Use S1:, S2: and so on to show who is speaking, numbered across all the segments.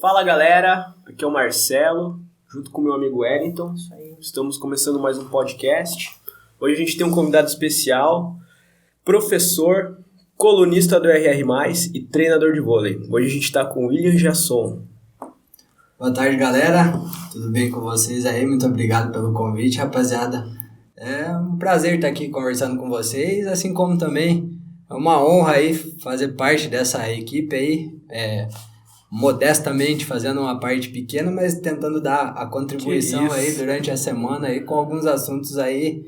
S1: Fala galera, aqui é o Marcelo, junto com meu amigo Wellington. Estamos começando mais um podcast. Hoje a gente tem um convidado especial, professor, colunista do RR+, e treinador de vôlei. Hoje a gente está com o William Jasson.
S2: Boa tarde, galera. Tudo bem com vocês aí? Muito obrigado pelo convite, rapaziada. É um prazer estar aqui conversando com vocês, assim como também é uma honra aí fazer parte dessa equipe aí, modestamente fazendo uma parte pequena, mas tentando dar a contribuição aí durante a semana aí com alguns assuntos aí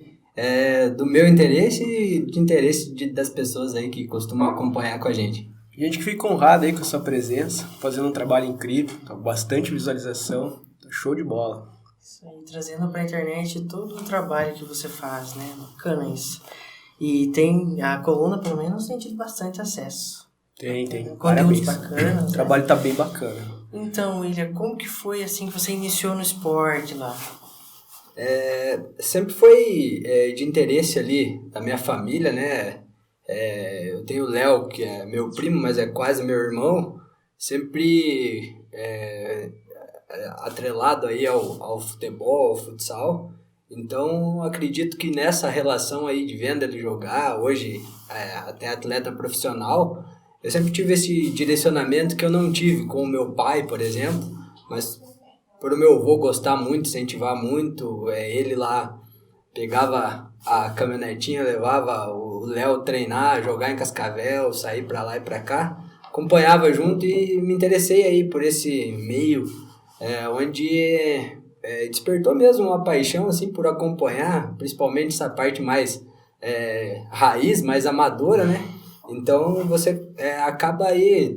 S2: do meu interesse e de interesse das pessoas aí que costumam acompanhar com a gente.
S1: A gente que fica honrado aí com a sua presença, fazendo um trabalho incrível, tá bastante visualização, tá show de bola.
S3: Isso aí, trazendo pra internet todo o trabalho que você faz, né? Bacana isso. E tem, a coluna pelo menos tem tido bastante acesso.
S1: Tem.
S3: Conteúdos bacanas.
S1: O trabalho tá bem bacana.
S3: Então, William, como que foi assim que você iniciou no esporte lá?
S2: Sempre foi de interesse ali da minha família, né? Eu tenho o Léo, que é meu primo, mas é quase meu irmão, sempre atrelado aí ao futebol, ao futsal. Então, acredito que nessa relação aí de venda de jogar, hoje até atleta profissional, eu sempre tive esse direcionamento que eu não tive com o meu pai, por exemplo, mas por o meu avô gostar muito, incentivar muito, ele lá pegava a caminhonetinha, levava o Léo treinar, jogar em Cascavel, sair pra lá e pra cá, acompanhava junto e me interessei aí por esse meio, onde despertou mesmo uma paixão assim por acompanhar, principalmente essa parte mais raiz, mais amadora, né? Então você acaba aí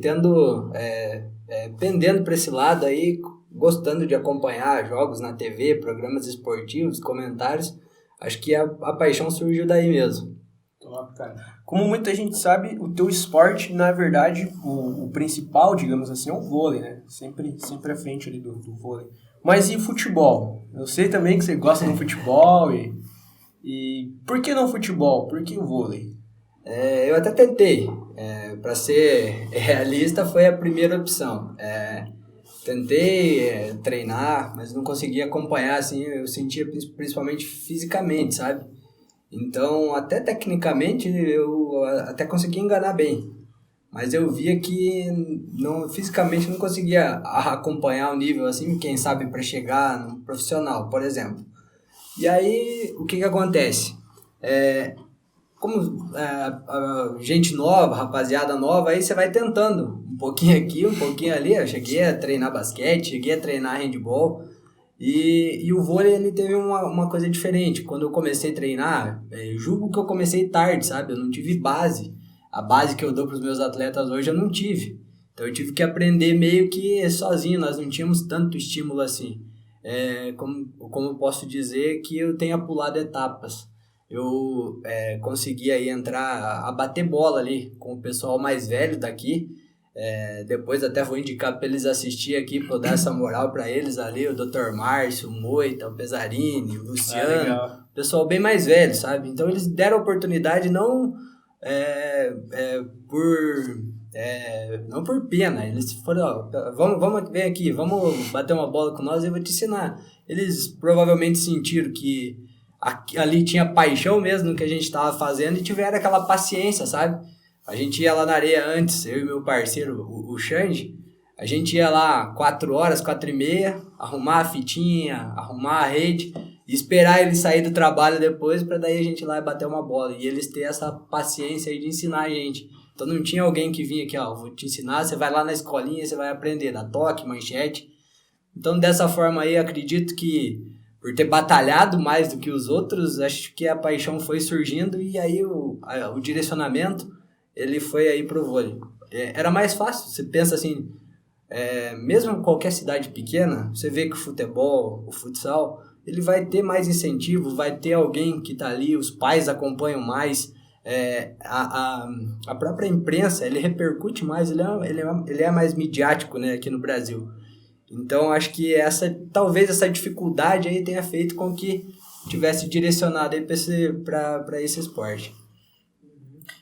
S2: pendendo para esse lado aí, gostando de acompanhar jogos na TV, programas esportivos, comentários. Acho que a paixão surgiu daí mesmo.
S1: Top, cara. Como muita gente sabe, o teu esporte, na verdade, o principal, digamos assim, é o vôlei, né? Sempre à frente ali do vôlei. Mas e futebol? Eu sei também que você gosta do futebol e por que não futebol? Por que o vôlei?
S2: Eu até tentei. Para ser realista, foi a primeira opção. Tentei treinar, mas não conseguia acompanhar, assim, eu sentia principalmente fisicamente, sabe? Então, até tecnicamente, eu até conseguia enganar bem. Mas eu via que fisicamente não conseguia acompanhar o nível, assim, quem sabe para chegar no profissional, por exemplo. E aí, o que acontece? Como gente nova, rapaziada nova, aí você vai tentando um pouquinho aqui, um pouquinho ali. Eu cheguei a treinar basquete, cheguei a treinar handball. E o vôlei, ele teve uma coisa diferente. Quando eu comecei a treinar, julgo que eu comecei tarde, sabe? Eu não tive base. A base que eu dou para os meus atletas hoje eu não tive. Então eu tive que aprender meio que sozinho, nós não tínhamos tanto estímulo assim. Como eu posso dizer que eu tenha pulado etapas. Eu consegui aí entrar a bater bola ali com o pessoal mais velho daqui. Depois até vou indicar para eles assistirem aqui, para eu dar essa moral para eles ali, o Dr. Márcio, o Moita, o Pesarini, o Luciano, pessoal bem mais velho, sabe? Então eles deram oportunidade não por pena, eles foram, vamos vir aqui, vamos bater uma bola com nós e eu vou te ensinar. Eles provavelmente sentiram que ali tinha paixão mesmo no que a gente estava fazendo e tiveram aquela paciência, sabe? A gente ia lá na areia antes, eu e meu parceiro, o Xande, a gente ia lá 4 horas, 4h30, arrumar a fitinha, arrumar a rede e esperar ele sair do trabalho depois para daí a gente ir lá e bater uma bola. E eles ter essa paciência aí de ensinar a gente. Então não tinha alguém que vinha aqui, vou te ensinar, você vai lá na escolinha e você vai aprender, dar toque, manchete. Então dessa forma aí, acredito que por ter batalhado mais do que os outros, acho que a paixão foi surgindo e aí o direcionamento, ele foi aí pro vôlei. Era mais fácil, você pensa assim, mesmo em qualquer cidade pequena, você vê que o futebol, o futsal, ele vai ter mais incentivo, vai ter alguém que tá ali, os pais acompanham mais, a própria imprensa, ele repercute mais, ele é mais midiático, né, aqui no Brasil. Então, acho que talvez essa dificuldade aí tenha feito com que tivesse direcionado aí para esse esporte.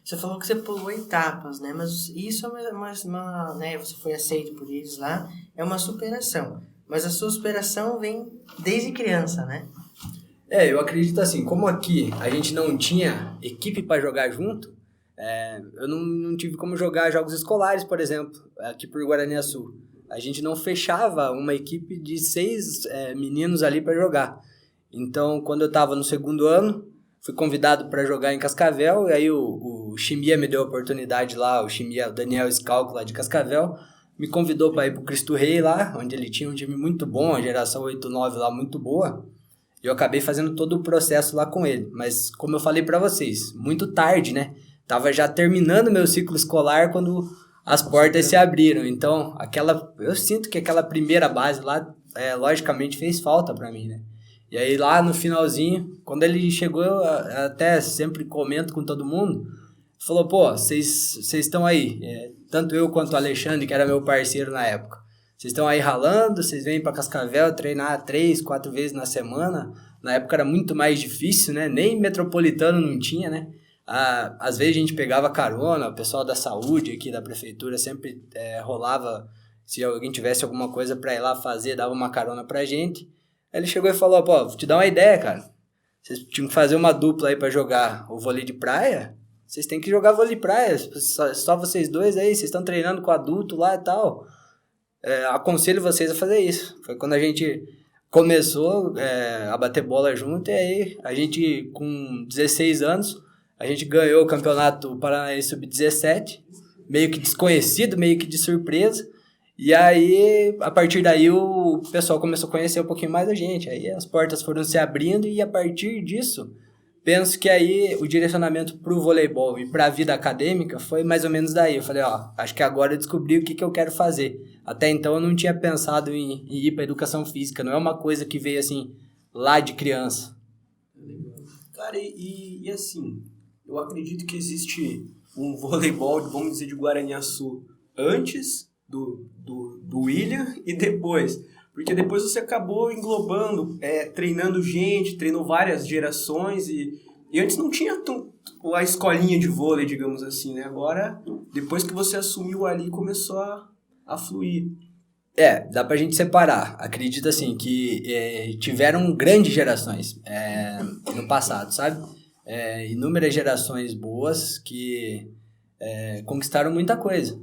S3: Você falou que você pulou etapas, né? Mas isso é né? Você foi aceito por eles lá, é uma superação. Mas a sua superação vem desde criança, né?
S2: Eu acredito assim, como aqui a gente não tinha equipe para jogar junto, eu não tive como jogar jogos escolares, por exemplo, aqui por Guaraniaçu. A gente não fechava uma equipe de 6 meninos ali para jogar. Então, quando eu estava no segundo ano, fui convidado para jogar em Cascavel, e aí o Chimia me deu a oportunidade lá, o Chimia, o Daniel Scalco lá de Cascavel, me convidou para ir pro Cristo Rei lá, onde ele tinha um time muito bom, a geração 8-9 lá muito boa. E eu acabei fazendo todo o processo lá com ele. Mas, como eu falei para vocês, muito tarde, né? Tava já terminando meu ciclo escolar quando as portas se abriram. Então, eu sinto que aquela primeira base lá, logicamente, fez falta para mim, né? E aí, lá no finalzinho, quando ele chegou, eu até sempre comento com todo mundo, falou, pô, vocês estão aí, tanto eu quanto o Alexandre, que era meu parceiro na época, vocês estão aí ralando, vocês vêm para Cascavel treinar 3, 4 vezes na semana. Na época era muito mais difícil, né? Nem metropolitano não tinha, né? Às vezes a gente pegava carona, o pessoal da saúde aqui da prefeitura sempre rolava, se alguém tivesse alguma coisa para ir lá fazer, dava uma carona pra gente. Aí ele chegou e falou, pô, vou te dar uma ideia, cara. Vocês tinham que fazer uma dupla aí para jogar o vôlei de praia. Vocês têm que jogar vôlei de praia, só vocês dois aí, vocês estão treinando com adulto lá e tal. Aconselho vocês a fazer isso. Foi quando a gente começou a bater bola junto, e aí a gente, com 16 anos, a gente ganhou o Campeonato Paranaense Sub-17, meio que desconhecido, meio que de surpresa, e aí, a partir daí, o pessoal começou a conhecer um pouquinho mais a gente, aí as portas foram se abrindo, e a partir disso, penso que aí o direcionamento para o voleibol e para a vida acadêmica foi mais ou menos daí. Eu falei, acho que agora eu descobri o que eu quero fazer. Até então eu não tinha pensado em ir para educação física, não é uma coisa que veio assim, lá de criança.
S1: Cara, e assim, eu acredito que existe um voleibol, vamos dizer, de Guaraniaçu antes do William e depois. Porque depois você acabou englobando, treinando gente, treinou várias gerações e antes não tinha a escolinha de vôlei, digamos assim, né? Agora, depois que você assumiu ali, começou a fluir.
S2: Dá pra gente separar. Acredito assim que tiveram grandes gerações no passado, sabe? Inúmeras gerações boas que conquistaram muita coisa.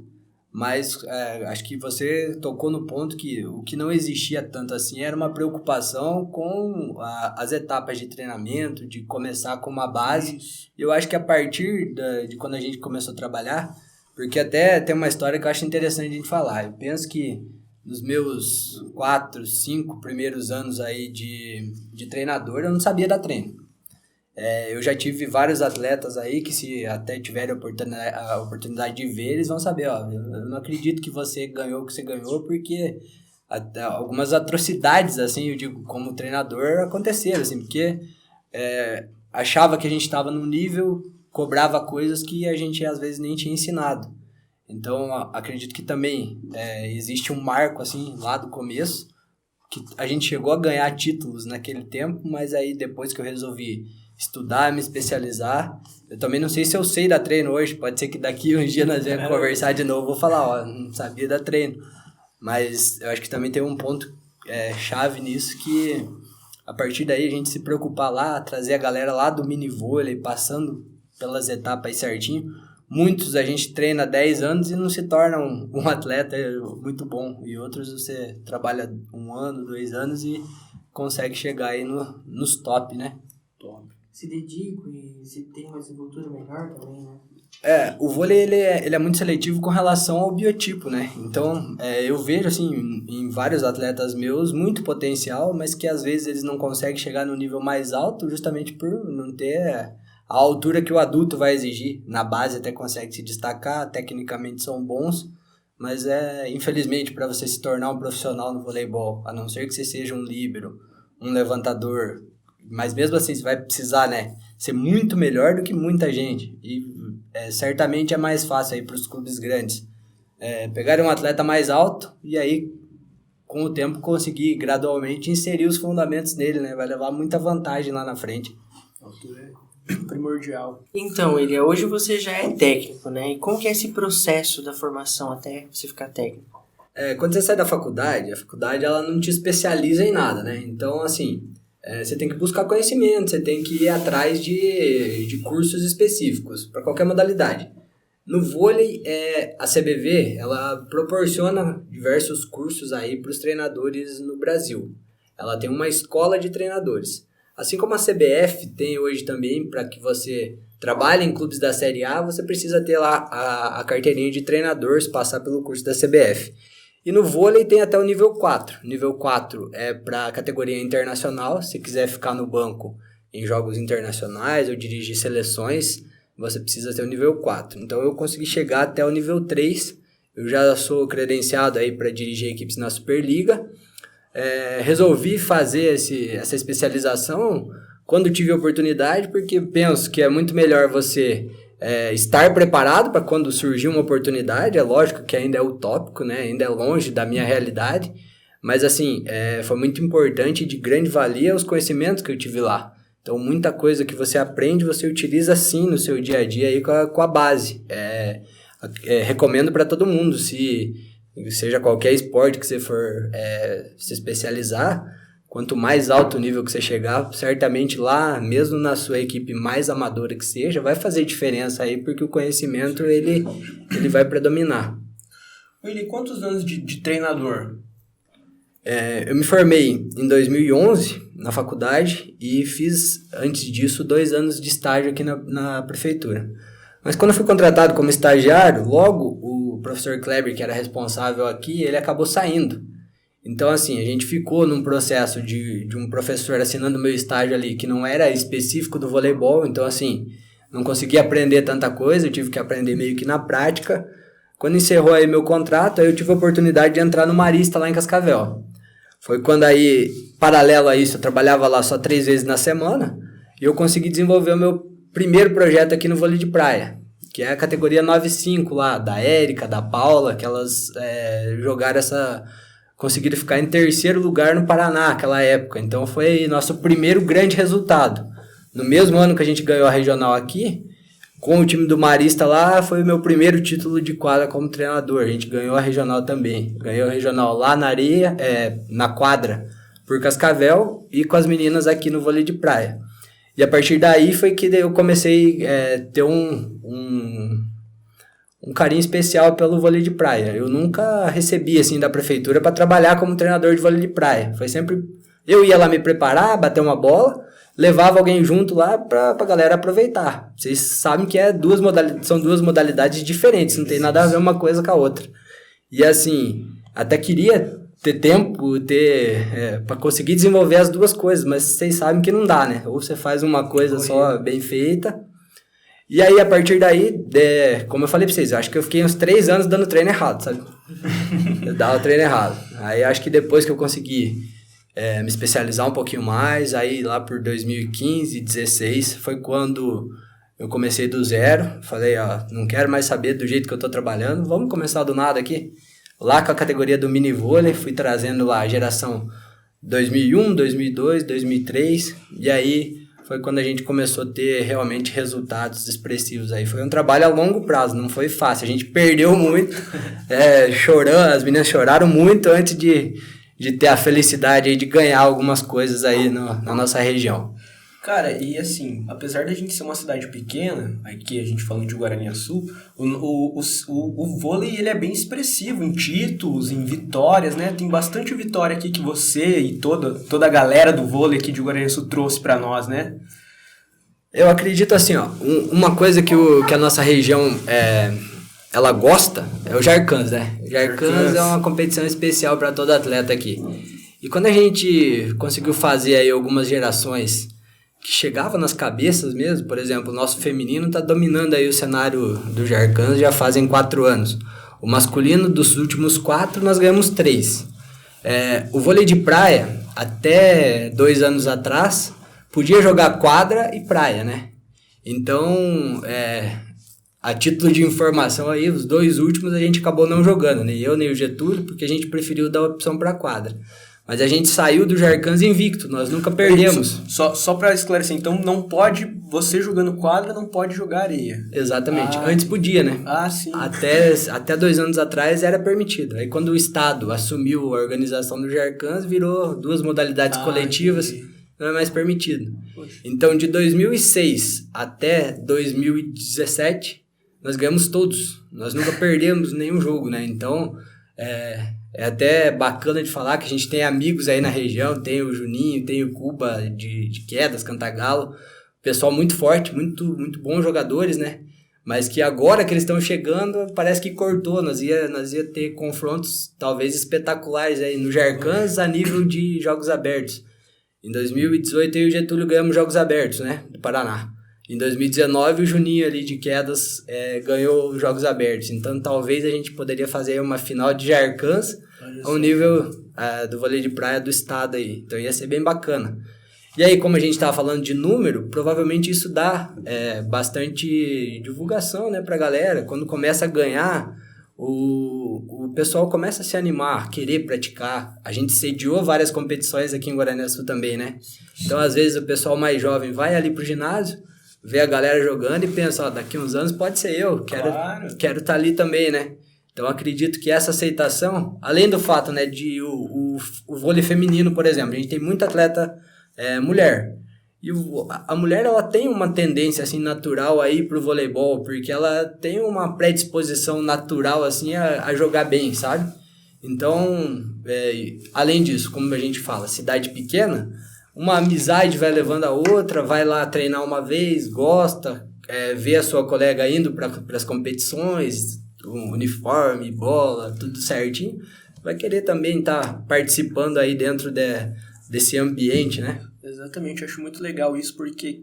S2: Mas acho que você tocou no ponto que o que não existia tanto assim era uma preocupação com as etapas de treinamento, de começar com uma base. Eu acho que a partir de quando a gente começou a trabalhar, porque até tem uma história que eu acho interessante a gente falar. Eu penso que nos meus 4, 5 primeiros anos aí de treinador, eu não sabia dar treino. Eu já tive vários atletas aí que, se até tiverem a oportunidade de ver, eles vão saber, eu não acredito que você ganhou o que você ganhou, porque algumas atrocidades, assim, eu digo, como treinador, aconteceram, assim, porque achava que a gente estava num nível, cobrava coisas que a gente às vezes nem tinha ensinado. Então, acredito que também existe um marco, assim, lá do começo, que a gente chegou a ganhar títulos naquele tempo, mas aí depois que eu resolvi estudar, me especializar, eu também não sei se eu sei dar treino hoje, pode ser que daqui uns dias nós venhamos conversar de novo, vou falar, não sabia dar treino, mas eu acho que também tem um ponto chave nisso, que a partir daí a gente se preocupar lá, trazer a galera lá do mini vôlei, passando pelas etapas aí certinho. Muitos a gente treina há 10 anos e não se torna um atleta muito bom, e outros você trabalha 1 ano, 2 anos e consegue chegar aí nos top, né?
S1: Top.
S3: Se dedica e se tem uma desenvoltura melhor também, né?
S2: O vôlei ele é muito seletivo com relação ao biotipo, né? Então, eu vejo, assim, em vários atletas meus, muito potencial, mas que às vezes eles não conseguem chegar no nível mais alto justamente por não ter a altura que o adulto vai exigir. Na base até consegue se destacar, tecnicamente são bons, mas infelizmente, para você se tornar um profissional no voleibol, a não ser que você seja um líbero, um levantador, mas mesmo assim você vai precisar, né, ser muito melhor do que muita gente, e certamente é mais fácil aí para os clubes grandes pegarem um atleta mais alto e aí com o tempo conseguir gradualmente inserir os fundamentos nele, né, vai levar muita vantagem lá na frente.
S1: primordial.
S3: Então, Elia, hoje você já é técnico, né? E como que é esse processo da formação até você ficar técnico?
S2: Quando você sai da faculdade, a faculdade ela não te especializa em nada, né? Então, assim, você tem que buscar conhecimento, você tem que ir atrás de cursos específicos para qualquer modalidade. No vôlei, a CBV, ela proporciona diversos cursos aí para os treinadores no Brasil. Ela tem uma escola de treinadores. Assim como a CBF tem hoje também, para que você trabalhe em clubes da Série A, você precisa ter lá a carteirinha de treinador, passar pelo curso da CBF. E no vôlei tem até o nível 4. O nível 4 é para a categoria internacional. Se quiser ficar no banco em jogos internacionais ou dirigir seleções, você precisa ter o nível 4. Então eu consegui chegar até o nível 3. Eu já sou credenciado aí para dirigir equipes na Superliga. Resolvi fazer essa especialização quando tive a oportunidade, porque penso que é muito melhor você estar preparado para quando surgir uma oportunidade. É lógico que ainda é utópico, né? Ainda é longe da minha realidade, mas assim, foi muito importante e de grande valia os conhecimentos que eu tive lá. Então, muita coisa que você aprende, você utiliza sim no seu dia a dia aí com a base. Recomendo para todo mundo, seja qualquer esporte que você for se especializar, quanto mais alto nível que você chegar, certamente lá, mesmo na sua equipe mais amadora que seja, vai fazer diferença aí, porque o conhecimento ele vai predominar.
S1: Willi, quantos anos de treinador?
S2: Eu me formei em 2011 na faculdade e fiz, antes disso, 2 anos de estágio aqui na prefeitura. Mas quando eu fui contratado como estagiário, logo o professor Kleber, que era responsável aqui, ele acabou saindo. Então, assim, a gente ficou num processo de um professor assinando meu estágio ali, que não era específico do voleibol. Então, assim, não consegui aprender tanta coisa, eu tive que aprender meio que na prática. Quando encerrou aí meu contrato, aí eu tive a oportunidade de entrar no Marista lá em Cascavel. Foi quando aí, paralelo a isso, eu trabalhava lá só 3 vezes na semana, e eu consegui desenvolver o meu primeiro projeto aqui no vôlei de praia, que é a categoria 9-5 lá, da Érica, da Paula, que elas conseguiram ficar em 3º lugar no Paraná naquela época. Então foi nosso primeiro grande resultado. No mesmo ano que a gente ganhou a regional aqui, com o time do Marista lá, foi o meu primeiro título de quadra como treinador. A gente ganhou a regional também. Ganhou a regional lá na areia, na quadra, por Cascavel, e com as meninas aqui no vôlei de praia. E a partir daí foi que eu comecei a ter um carinho especial pelo vôlei de praia. Eu nunca recebi assim da prefeitura para trabalhar como treinador de vôlei de praia. Foi sempre eu ia lá me preparar, bater uma bola, levava alguém junto lá para a galera aproveitar. Vocês sabem que são 2 modalidades diferentes, não tem nada a ver uma coisa com a outra. E assim, até queria ter tempo, para conseguir desenvolver as 2 coisas, mas vocês sabem que não dá, né? Ou você faz uma coisa só bem feita. E aí, a partir daí, como eu falei pra vocês, eu acho que eu fiquei uns 3 anos dando treino errado, sabe? Eu dava treino errado. Aí, acho que depois que eu consegui me especializar um pouquinho mais, aí lá por 2015, 2016, foi quando eu comecei do zero. Falei, não quero mais saber do jeito que eu tô trabalhando, vamos começar do nada aqui. Lá com a categoria do mini vôlei, fui trazendo lá a geração 2001, 2002, 2003, e aí foi quando a gente começou a ter realmente resultados expressivos aí. Foi um trabalho a longo prazo, não foi fácil. A gente perdeu muito, chorando, as meninas choraram muito antes de ter a felicidade aí de ganhar algumas coisas aí na nossa região.
S1: Cara, e assim, apesar da gente ser uma cidade pequena, aqui a gente falando de Guaraniaçu, o vôlei ele é bem expressivo em títulos, em vitórias, né? Tem bastante vitória aqui que você e toda a galera do vôlei aqui de Guaraniaçu trouxe pra nós, né?
S2: Eu acredito assim, uma coisa que a nossa região ela gosta é o Jarcans, né? O Jarcans é uma competição especial para todo atleta aqui. E quando a gente conseguiu fazer aí algumas gerações que chegavam nas cabeças mesmo, por exemplo, o nosso feminino está dominando aí o cenário do Jarcans já fazem 4 anos. O masculino, dos últimos 4, nós ganhamos 3. O vôlei de praia, até 2 anos atrás, podia jogar quadra e praia, né? Então, a título de informação aí, os 2 últimos a gente acabou não jogando, nem eu nem o Getúlio, porque a gente preferiu dar opção para quadra. Mas a gente saiu do Jarcans invicto, nós nunca perdemos.
S1: Só para esclarecer, então não pode, você jogando quadra, não pode jogar areia.
S2: Exatamente, antes podia, né?
S1: Sim.
S2: Até 2 anos atrás era permitido. Aí quando o Estado assumiu a organização do Jarcans, virou 2 modalidades coletivas, entendi. Não é mais permitido. Poxa. Então de 2006 até 2017, nós ganhamos todos. Nós nunca perdemos nenhum jogo, né? Então é até bacana de falar que a gente tem amigos aí na região, tem o Juninho, tem o Cuba de Quedas, Cantagalo, pessoal muito forte, muito bons jogadores, né? Mas que agora que eles estão chegando, parece que cortou, nós ia ter confrontos talvez espetaculares aí no Jarcans a nível de jogos abertos. Em 2018 eu e o Getúlio ganhamos jogos abertos, né? Do Paraná. Em 2019 o Juninho ali de Quedas ganhou os jogos abertos. Então talvez a gente poderia fazer uma final de Jarcans ao nível do vôlei de praia do estado aí. Então ia ser bem bacana. E aí, como a gente estava falando de número, provavelmente isso dá bastante divulgação, né, pra galera. Quando começa a ganhar, o pessoal começa a se animar, querer praticar. A gente sediou várias competições aqui em Guaraniaçu também, né? Então, às vezes, o pessoal mais jovem vai ali pro ginásio, vê a galera jogando e pensa, daqui uns anos pode ser eu, quero estar ali também, né? Então, acredito que essa aceitação, além do fato, né, de o vôlei feminino, por exemplo, a gente tem muita atleta mulher. E a mulher, ela tem uma tendência, assim, natural aí pro voleibol, porque ela tem uma predisposição natural, assim, a jogar bem, sabe? Então, além disso, como a gente fala, cidade pequena, uma amizade vai levando a outra, vai lá treinar uma vez, gosta, vê a sua colega indo para as competições, uniforme, bola, tudo certinho, vai querer também estar participando aí dentro desse ambiente, né?
S1: Exatamente, eu acho muito legal isso, porque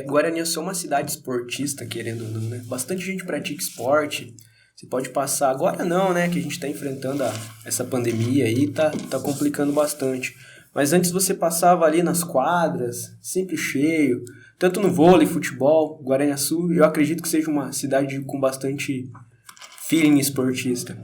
S1: Guaraniaçu é uma cidade esportista, querendo ou não, né? Bastante gente pratica esporte, você pode passar, agora não, né, que a gente está enfrentando essa pandemia aí, tá complicando bastante. Mas antes você passava ali nas quadras, sempre cheio, tanto no vôlei, futebol, Guaraniaçu, eu acredito que seja uma cidade com bastante feeling esportista.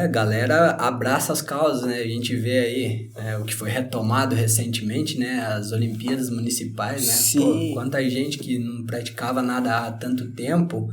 S2: Galera abraça as causas, né? A gente vê aí o que foi retomado recentemente, né? As Olimpíadas Municipais, né?
S1: Sim.
S2: Pô, quanta gente que não praticava nada há tanto tempo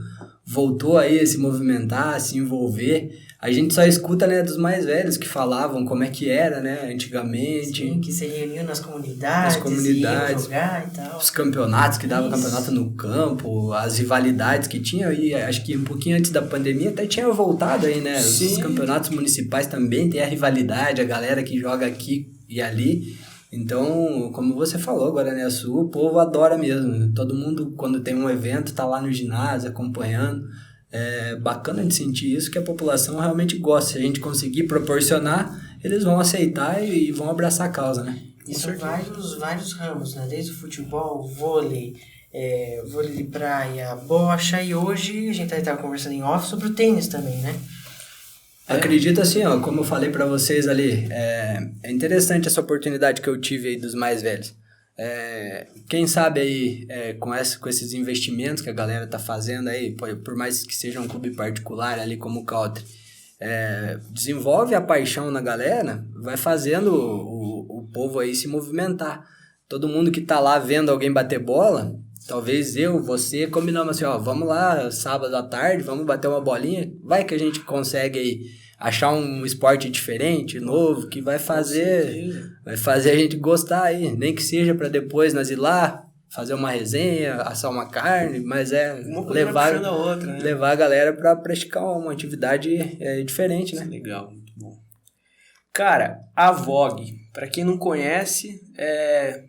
S2: voltou aí a se movimentar, a se envolver. A gente só escuta, né, dos mais velhos que falavam como é que era, né, antigamente.
S3: Sim, que se reuniam nas comunidades, iam jogar e tal.
S2: Os campeonatos, que davam campeonato no campo, as rivalidades que tinha, e acho que um pouquinho antes da pandemia até tinha voltado aí, né?
S1: Sim.
S2: Os campeonatos municipais também tem a rivalidade, a galera que joga aqui e ali. Então, como você falou, Guaraniaçu, o povo adora mesmo. Todo mundo, quando tem um evento, tá lá no ginásio acompanhando. É bacana de sentir isso, que a população realmente gosta. Se a gente conseguir proporcionar, eles vão aceitar e vão abraçar a causa, né?
S3: E são vários ramos, né? Desde o futebol, vôlei, vôlei de praia, bocha, e hoje a gente estava conversando em off sobre o tênis também, né?
S2: Acredito assim, como eu falei para vocês ali, é interessante essa oportunidade que eu tive aí dos mais velhos. Quem sabe aí com esses investimentos que a galera tá fazendo aí, por mais que seja um clube particular ali como o Country, desenvolve a paixão na galera, vai fazendo o povo aí se movimentar. Todo mundo que tá lá vendo alguém bater bola, talvez você combinamos assim, vamos lá sábado à tarde, vamos bater uma bolinha, vai que a gente consegue aí achar um esporte diferente, novo, que vai fazer a gente gostar aí, nem que seja para depois nós ir lá, fazer uma resenha, assar uma carne, mas levar a galera para praticar uma atividade diferente, né?
S1: Legal, muito bom. Cara, a VOG, para quem não conhece,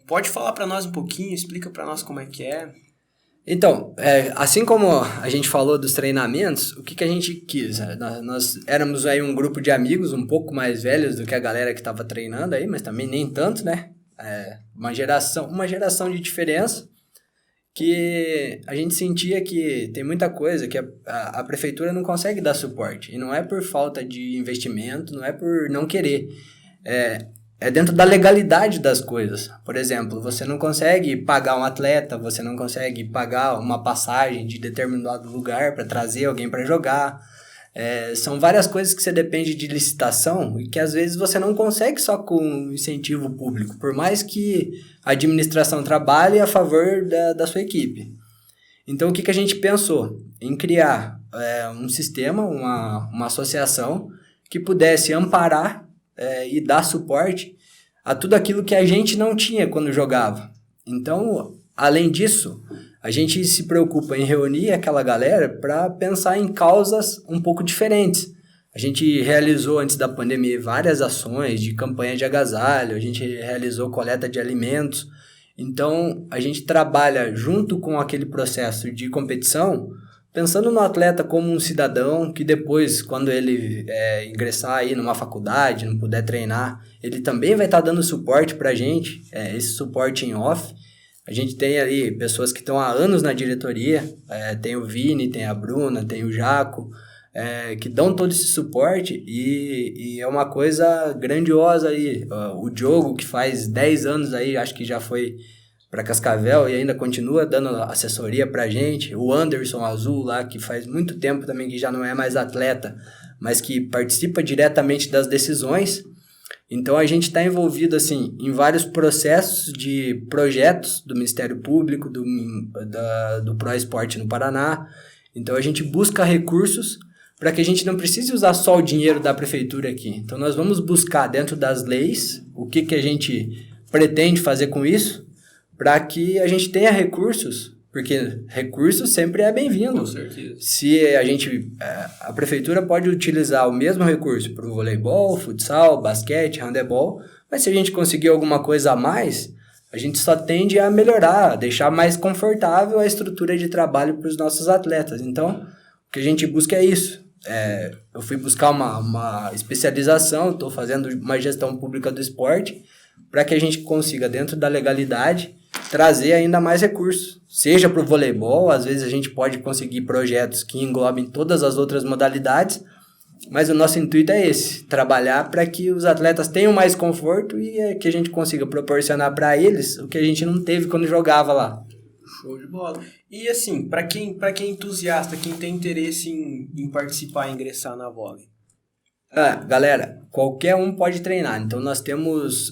S1: pode falar para nós um pouquinho, explica para nós como é que é.
S2: Então, assim como a gente falou dos treinamentos, o que a gente quis? Nós éramos aí um grupo de amigos um pouco mais velhos do que a galera que estava treinando aí, mas também nem tanto, né? Uma geração de diferença, que a gente sentia que tem muita coisa que a prefeitura não consegue dar suporte. E não é por falta de investimento, não é por não querer. É dentro da legalidade das coisas. Por exemplo, você não consegue pagar um atleta, você não consegue pagar uma passagem de determinado lugar para trazer alguém para jogar. São várias coisas que você depende de licitação e que às vezes você não consegue só com incentivo público, por mais que a administração trabalhe a favor da sua equipe. Então, o que a gente pensou? Em criar um sistema, uma associação que pudesse amparar e dar suporte a tudo aquilo que a gente não tinha quando jogava. Então, além disso, a gente se preocupa em reunir aquela galera para pensar em causas um pouco diferentes. A gente realizou, antes da pandemia, várias ações de campanha de agasalho, a gente realizou coleta de alimentos. Então, a gente trabalha junto com aquele processo de competição, pensando no atleta como um cidadão que depois, quando ele ingressar aí numa faculdade, não puder treinar, ele também vai estar dando suporte para a gente, esse suporte em off. A gente tem ali pessoas que estão há anos na diretoria, tem o Vini, tem a Bruna, tem o Jaco, que dão todo esse suporte e é uma coisa grandiosa aí. O Diogo, que faz 10 anos aí, acho que já foi para Cascavel e ainda continua dando assessoria pra gente. O Anderson Azul lá, que faz muito tempo também que já não é mais atleta, mas que participa diretamente das decisões. Então a gente está envolvido assim, em vários processos de projetos do Ministério Público, do Pro Esporte no Paraná. Então a gente busca recursos para que a gente não precise usar só o dinheiro da prefeitura aqui. Então nós vamos buscar dentro das leis o que a gente pretende fazer com isso, para que a gente tenha recursos, porque recurso sempre é bem-vindo.
S1: Com certeza.
S2: Se a prefeitura pode utilizar o mesmo recurso para o voleibol, futsal, basquete, handebol, mas se a gente conseguir alguma coisa a mais, a gente só tende a melhorar, a deixar mais confortável a estrutura de trabalho para os nossos atletas. Então, o que a gente busca é isso. Eu fui buscar uma especialização, estou fazendo uma gestão pública do esporte, para que a gente consiga, dentro da legalidade, trazer ainda mais recursos, seja para o voleibol. Às vezes a gente pode conseguir projetos que englobem todas as outras modalidades, mas o nosso intuito é esse, trabalhar para que os atletas tenham mais conforto e que a gente consiga proporcionar para eles o que a gente não teve quando jogava lá.
S1: Show de bola. E assim, para quem é entusiasta, quem tem interesse em participar, ingressar na vôlei?
S2: Galera, qualquer um pode treinar, então nós temos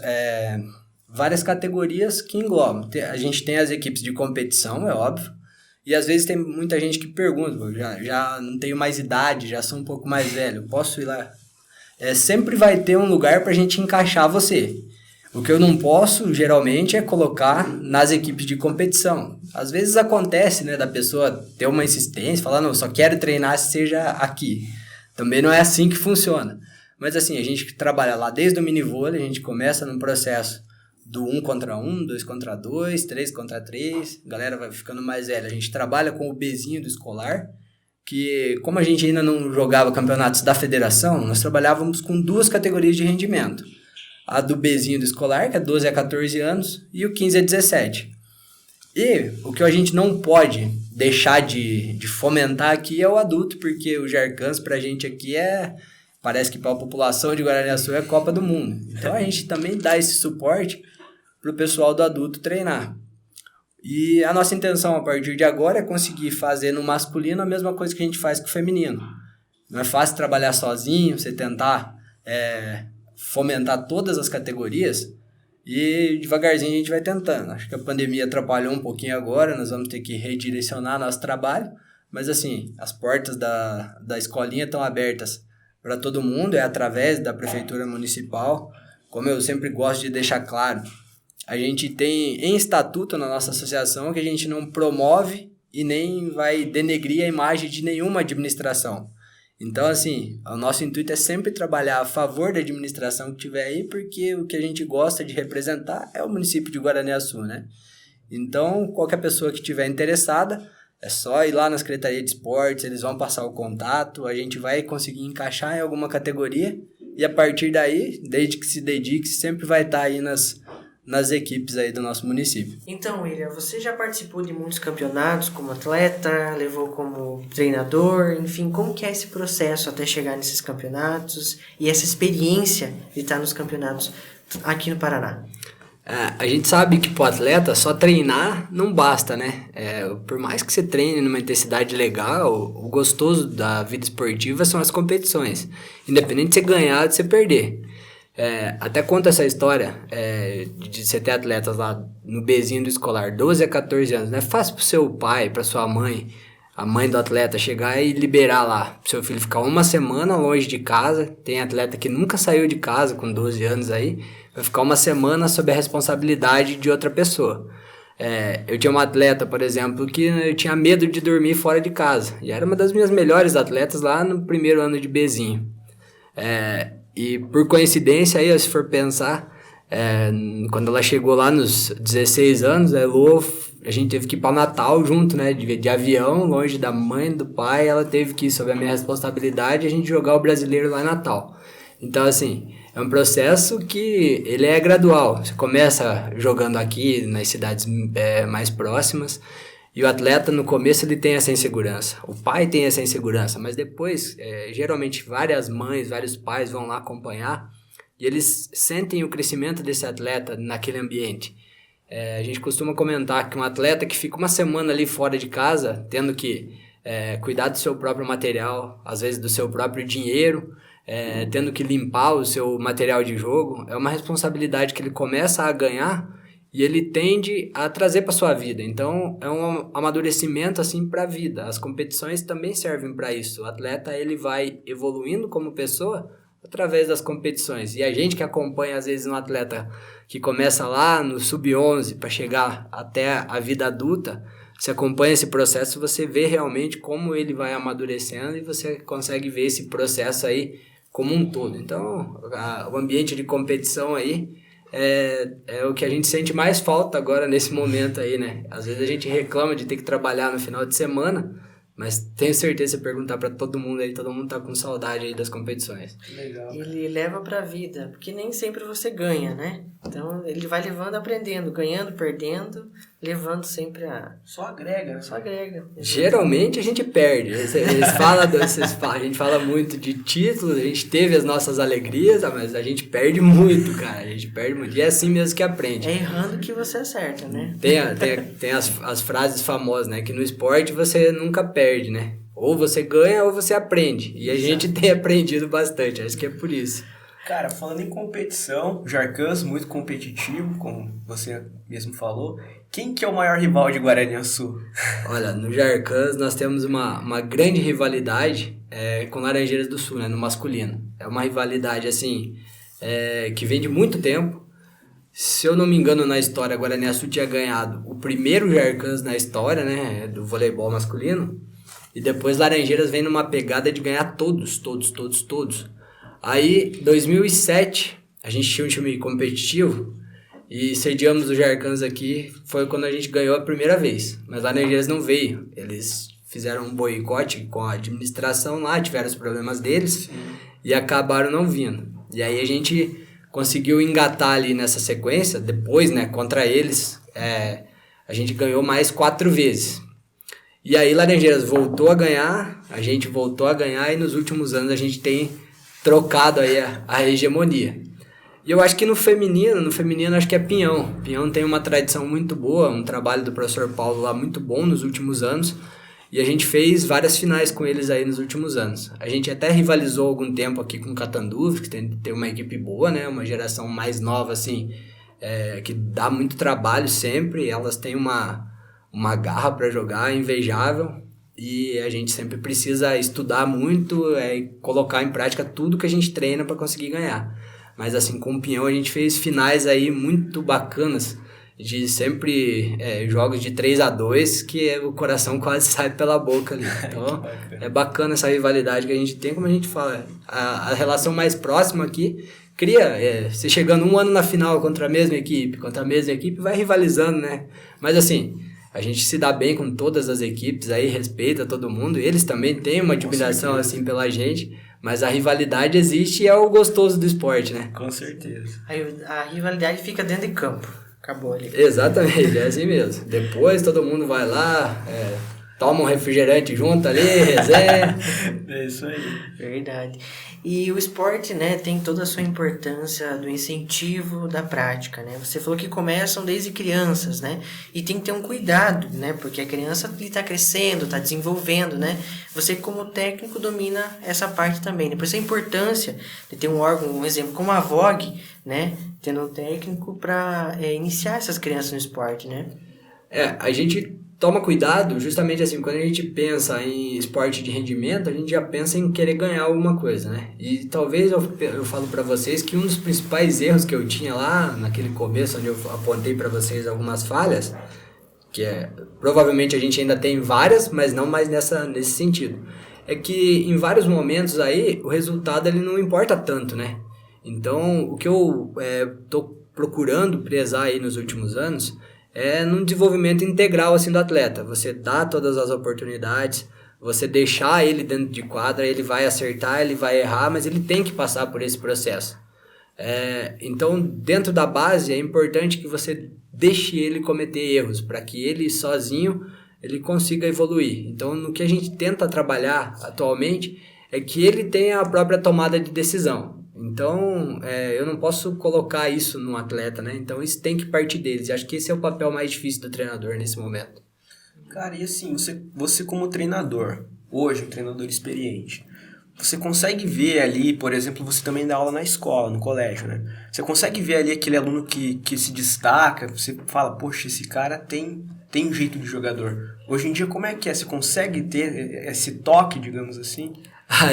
S2: várias categorias que englobam. A gente tem as equipes de competição, é óbvio, e às vezes tem muita gente que pergunta, já não tenho mais idade, já sou um pouco mais velho, posso ir lá? Sempre vai ter um lugar pra gente encaixar você. O que eu não posso, geralmente, é colocar nas equipes de competição. Às vezes acontece, né, da pessoa ter uma insistência, falar, não, só quero treinar se seja aqui. Também não é assim que funciona. Mas assim, a gente trabalha lá desde o minivôlei, a gente começa num processo do 1 contra 1, 2 contra 2, 3 contra 3, a galera vai ficando mais velha. A gente trabalha com o Bzinho do escolar, que como a gente ainda não jogava campeonatos da federação, nós trabalhávamos com 2 categorias de rendimento. A do Bzinho do escolar, que é 12 a 14 anos, e o 15 a 17. E o que a gente não pode deixar de fomentar aqui é o adulto, porque o Jarcans pra gente aqui parece que para a população de Guaraniaçu é Copa do Mundo. Então a gente também dá esse suporte pro pessoal do adulto treinar. E a nossa intenção a partir de agora é conseguir fazer no masculino a mesma coisa que a gente faz com o feminino. Não é fácil trabalhar sozinho, você tentar fomentar todas as categorias, e devagarzinho a gente vai tentando. Acho que a pandemia atrapalhou um pouquinho agora, nós vamos ter que redirecionar nosso trabalho, mas assim, as portas da escolinha estão abertas para todo mundo, é através da prefeitura municipal. Como eu sempre gosto de deixar claro, a gente tem em estatuto na nossa associação que a gente não promove e nem vai denegrir a imagem de nenhuma administração. Então, assim, o nosso intuito é sempre trabalhar a favor da administração que tiver aí, porque o que a gente gosta de representar é o município de Guaraniaçu, né? Então, qualquer pessoa que estiver interessada, é só ir lá na Secretaria de Esportes, eles vão passar o contato, a gente vai conseguir encaixar em alguma categoria, e a partir daí, desde que se dedique, sempre vai estar aí nas equipes aí do nosso município.
S3: Então, William, você já participou de muitos campeonatos como atleta, levou como treinador, enfim, como que é esse processo até chegar nesses campeonatos e essa experiência de estar nos campeonatos aqui no Paraná?
S2: A gente sabe que pro atleta só treinar não basta, né? Por mais que você treine numa intensidade legal, o gostoso da vida esportiva são as competições. Independente de você ganhar ou de você perder. Até conta essa história de você ter atletas lá no Bzinho do escolar, 12 a 14 anos. Não é fácil pro seu pai, pra sua mãe, a mãe do atleta, chegar e liberar lá pro seu filho ficar uma semana longe de casa. Tem atleta que nunca saiu de casa com 12 anos aí, vai ficar uma semana sob a responsabilidade de outra pessoa. Eu tinha uma atleta, por exemplo, que eu tinha medo de dormir fora de casa. E era uma das minhas melhores atletas lá no primeiro ano de Bzinho. E por coincidência, aí, se for pensar, quando ela chegou lá nos 16 anos, a gente teve que ir para o Natal junto, né? De avião, longe da mãe, do pai, ela teve que ir sob a minha responsabilidade a gente jogar o brasileiro lá em Natal. Então, assim, é um processo que ele é gradual. Você começa jogando aqui nas cidades mais próximas, e o atleta, no começo, ele tem essa insegurança. O pai tem essa insegurança, mas depois, geralmente, várias mães, vários pais vão lá acompanhar e eles sentem o crescimento desse atleta naquele ambiente. A gente costuma comentar que um atleta que fica uma semana ali fora de casa, tendo que cuidar do seu próprio material, às vezes do seu próprio dinheiro, tendo que limpar o seu material de jogo, é uma responsabilidade que ele começa a ganhar e ele tende a trazer para sua vida. Então, é um amadurecimento assim para a vida. As competições também servem para isso. O atleta ele vai evoluindo como pessoa através das competições. E a gente que acompanha, às vezes, um atleta que começa lá no sub-11 para chegar até a vida adulta, você acompanha esse processo, você vê realmente como ele vai amadurecendo e você consegue ver esse processo aí como um todo. Então, o ambiente de competição aí é o que a gente sente mais falta agora nesse momento aí, né? Às vezes a gente reclama de ter que trabalhar no final de semana, mas tenho certeza, se perguntar pra todo mundo aí, todo mundo tá com saudade aí das competições.
S1: Legal.
S3: Ele leva pra vida, porque nem sempre você ganha, né? Então ele vai levando, aprendendo, ganhando, perdendo, levando sempre
S1: Só agrega, né?
S3: Só agrega.
S2: Geralmente a gente perde. A gente fala muito de títulos, a gente teve as nossas alegrias, mas a gente perde muito, cara. A gente perde muito. E é assim mesmo que aprende.
S3: É errando que você acerta, né?
S2: Tem as frases famosas, né? Que no esporte você nunca perde, né? Ou você ganha ou você aprende. E a gente tem aprendido bastante, acho que é por isso.
S1: Cara, falando em competição, o Jarcans, muito competitivo, como você mesmo falou. Quem que é o maior rival de Guaraniaçu?
S2: Olha, no Jarcans nós temos uma grande rivalidade com Laranjeiras do Sul, né? No masculino. É uma rivalidade, assim, que vem de muito tempo. Se eu não me engano, na história, Guaraniaçu tinha ganhado o primeiro Jarcans na história, né? Do voleibol masculino. E depois Laranjeiras vem numa pegada de ganhar todos. Aí, 2007, a gente tinha um time competitivo e sediamos o Jarcans aqui, foi quando a gente ganhou a primeira vez. Mas Laranjeiras não veio, eles fizeram um boicote com a administração lá, tiveram os problemas deles. Sim. E acabaram não vindo. E aí a gente conseguiu engatar ali nessa sequência, depois, né, contra eles, a gente ganhou mais 4 vezes. E aí Laranjeiras voltou a ganhar, a gente voltou a ganhar e nos últimos anos a gente tem trocado aí a hegemonia. E eu acho que no feminino acho que é Pinhão. Pinhão tem uma tradição muito boa, um trabalho do professor Paulo lá muito bom nos últimos anos. E a gente fez várias finais com eles aí nos últimos anos. A gente até rivalizou algum tempo aqui com Catanduva, que tem uma equipe boa, né? Uma geração mais nova, assim, que dá muito trabalho sempre. Elas têm uma garra para jogar invejável. E a gente sempre precisa estudar muito e colocar em prática tudo que a gente treina para conseguir ganhar. Mas assim, com o Pinhão a gente fez finais aí muito bacanas, de sempre jogos de 3-2, que o coração quase sai pela boca ali. Então é bacana essa rivalidade que a gente tem, como a gente fala, a relação mais próxima aqui cria, você chegando um ano na final contra a mesma equipe, vai rivalizando, né? Mas assim, a gente se dá bem com todas as equipes aí, respeita todo mundo. Eles também têm uma admiração assim pela gente, mas a rivalidade existe e é o gostoso do esporte, né?
S1: Com certeza.
S3: A rivalidade fica dentro de campo. Acabou ali.
S2: Exatamente, é assim mesmo. Depois todo mundo vai lá, toma um refrigerante junto ali, resenha.
S1: É isso aí.
S3: Verdade. E o esporte, né, tem toda a sua importância do incentivo da prática, né? Você falou que começam desde crianças, né? E tem que ter um cuidado, né? Porque a criança está crescendo, está desenvolvendo, né? Você, como técnico, domina essa parte também, né? Por isso a importância de ter um órgão, um exemplo, como a VOG, né? Tendo um técnico para iniciar essas crianças no esporte, né?
S2: A gente toma cuidado, justamente assim, quando a gente pensa em esporte de rendimento, a gente já pensa em querer ganhar alguma coisa, né? E talvez eu falo para vocês que um dos principais erros que eu tinha lá, naquele começo, onde eu apontei para vocês algumas falhas, que provavelmente a gente ainda tem várias, mas não mais nesse sentido, é que em vários momentos aí, o resultado ele não importa tanto, né? Então, o que eu tô procurando prezar aí nos últimos anos é num desenvolvimento integral assim do atleta. Você dá todas as oportunidades, você deixar ele dentro de quadra, ele vai acertar, ele vai errar, mas ele tem que passar por esse processo. Então, dentro da base, é importante que você deixe ele cometer erros, para que ele sozinho ele consiga evoluir. Então, no que a gente tenta trabalhar atualmente é que ele tenha a própria tomada de decisão. Então, eu não posso colocar isso no atleta, né? Então, isso tem que partir deles. E acho que esse é o papel mais difícil do treinador nesse momento.
S1: Cara, e assim, você como treinador, hoje um treinador experiente, você consegue ver ali, por exemplo, você também dá aula na escola, no colégio, né? Você consegue ver ali aquele aluno que se destaca, você fala, poxa, esse cara tem um jeito de jogador. Hoje em dia, como é que é? Você consegue ter esse toque, digamos assim?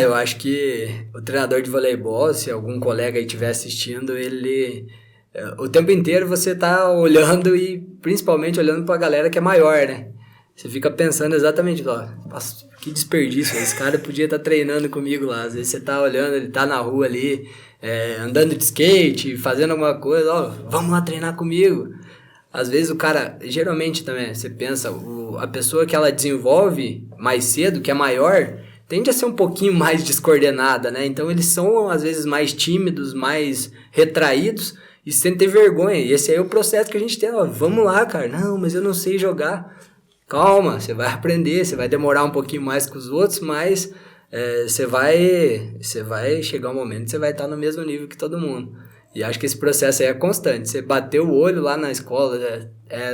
S2: Eu acho que o treinador de voleibol, se algum colega aí estiver assistindo, ele... O tempo inteiro você tá olhando e principalmente olhando pra galera que é maior, né? Você fica pensando exatamente, ó, que desperdício, esse cara podia estar treinando comigo lá. Às vezes você tá olhando, ele tá na rua ali, andando de skate, fazendo alguma coisa, ó, vamos lá treinar comigo. Às vezes o cara, geralmente também, você pensa, a pessoa que ela desenvolve mais cedo, que é maior, tende a ser um pouquinho mais descoordenada, né? Então eles são às vezes mais tímidos, mais retraídos e sentem vergonha. E esse aí é o processo que a gente tem, ó, vamos lá, cara, não, mas eu não sei jogar. Calma, você vai aprender, você vai demorar um pouquinho mais que os outros, mas você vai chegar um momento que você vai estar no mesmo nível que todo mundo. E acho que esse processo aí é constante. Você bateu o olho lá na escola,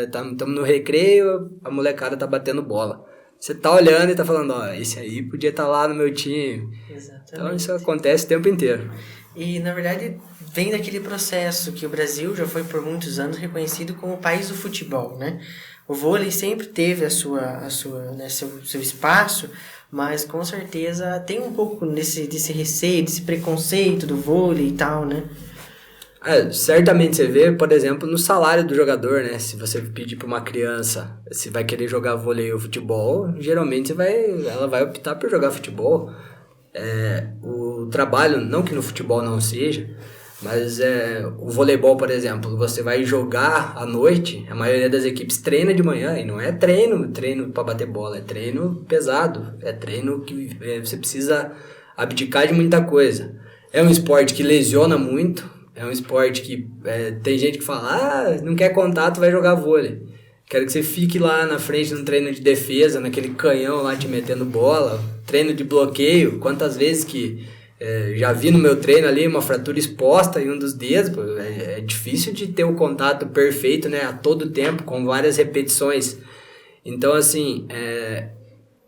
S2: estamos no recreio, a molecada tá batendo bola. Você tá olhando e tá falando, ó, esse aí podia estar lá no meu time.
S3: Exatamente.
S2: Então isso acontece o tempo inteiro.
S3: E, na verdade, vem daquele processo que o Brasil já foi por muitos anos reconhecido como o país do futebol, né? O vôlei sempre teve né, seu espaço, mas com certeza tem um pouco desse receio, desse preconceito do vôlei e tal, né?
S2: Certamente você vê, por exemplo, no salário do jogador, né? Se você pedir para uma criança se vai querer jogar vôlei ou futebol, geralmente ela vai optar por jogar futebol. O trabalho, não que no futebol não seja, mas o voleibol, por exemplo, você vai jogar à noite, a maioria das equipes treina de manhã, e não é treino para bater bola, é treino pesado, é treino que você precisa abdicar de muita coisa. É um esporte que lesiona muito, é um esporte que tem gente que fala, não quer contato, vai jogar vôlei. Quero que você fique lá na frente no treino de defesa, naquele canhão lá te metendo bola, treino de bloqueio, quantas vezes que já vi no meu treino ali uma fratura exposta em um dos dedos, pô, é difícil de ter o contato perfeito, né, a todo tempo, com várias repetições. Então, assim,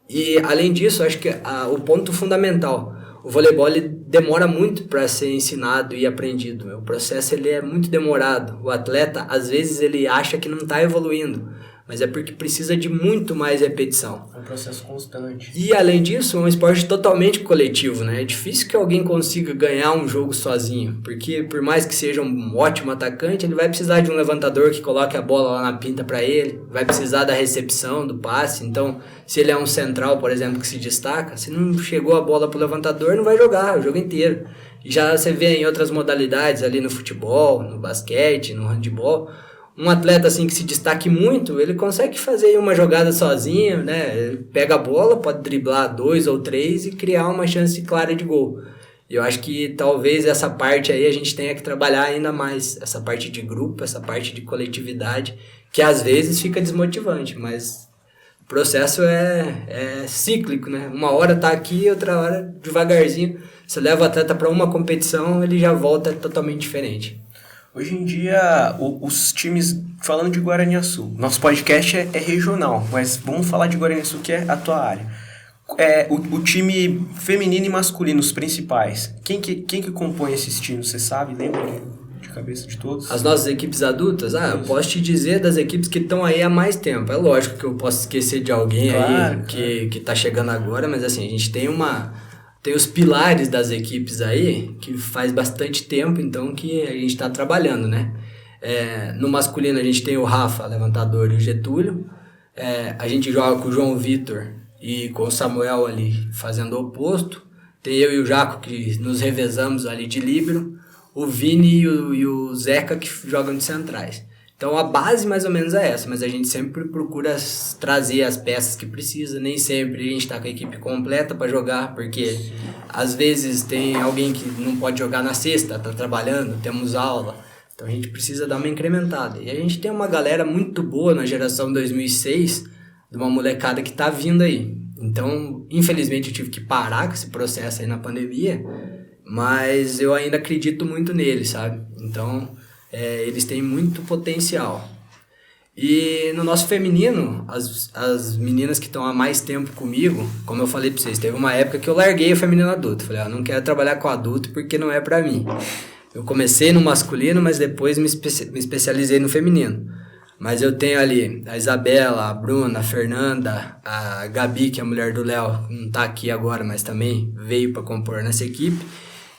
S2: e além disso, acho que o ponto fundamental, o voleibol ele demora muito para ser ensinado e aprendido. O processo ele é muito demorado. O atleta, às vezes, ele acha que não está evoluindo, mas é porque precisa de muito mais repetição.
S1: É um processo constante.
S2: E, além disso, é um esporte totalmente coletivo, né? É difícil que alguém consiga ganhar um jogo sozinho, porque por mais que seja um ótimo atacante, ele vai precisar de um levantador que coloque a bola lá na pinta para ele, vai precisar da recepção, do passe. Então, se ele é um central, por exemplo, que se destaca, se não chegou a bola pro levantador, não vai jogar o jogo inteiro. E já você vê em outras modalidades ali no futebol, no basquete, no handebol, um atleta assim que se destaque muito, ele consegue fazer uma jogada sozinho, né? Ele pega a bola, pode driblar 2 ou 3 e criar uma chance clara de gol. E eu acho que talvez essa parte aí a gente tenha que trabalhar ainda mais, essa parte de grupo, essa parte de coletividade, que às vezes fica desmotivante, mas o processo é cíclico, né? Uma hora tá aqui, outra hora devagarzinho. Você leva o atleta para uma competição, ele já volta totalmente diferente.
S1: Hoje em dia, os times, falando de Guaraniaçu, nosso podcast é regional, mas vamos falar de Guaraniaçu, que é a tua área. O time feminino e masculino, os principais, quem que compõe esses times, você sabe? Lembra de cabeça de todos?
S2: As nossas equipes adultas? Eu posso te dizer das equipes que estão aí há mais tempo. É lógico que eu posso esquecer de alguém aí que tá chegando agora, mas assim, a gente tem os pilares das equipes aí, que faz bastante tempo, então, que a gente está trabalhando, né? No masculino a gente tem o Rafa, levantador, e o Getúlio. A gente joga com o João Vitor e com o Samuel ali, fazendo o oposto. Tem eu e o Jaco, que nos revezamos ali de líbero. O Vini e o Zeca, que jogam de centrais. Então a base mais ou menos é essa, mas a gente sempre procura trazer as peças que precisa. Nem sempre a gente está com a equipe completa para jogar, porque às vezes tem alguém que não pode jogar na sexta, está trabalhando, temos aula. Então a gente precisa dar uma incrementada. E a gente tem uma galera muito boa na geração 2006, de uma molecada que está vindo aí. Então, infelizmente, eu tive que parar com esse processo aí na pandemia, mas eu ainda acredito muito neles, sabe? Então, eles têm muito potencial. E no nosso feminino, as meninas que estão há mais tempo comigo, como eu falei pra vocês, teve uma época que eu larguei o feminino adulto. Falei, não quero trabalhar com adulto porque não é pra mim. Eu comecei no masculino, mas depois me especializei no feminino. Mas eu tenho ali a Isabela, a Bruna, a Fernanda, a Gabi, que é a mulher do Léo, não tá aqui agora, mas também veio para compor nessa equipe.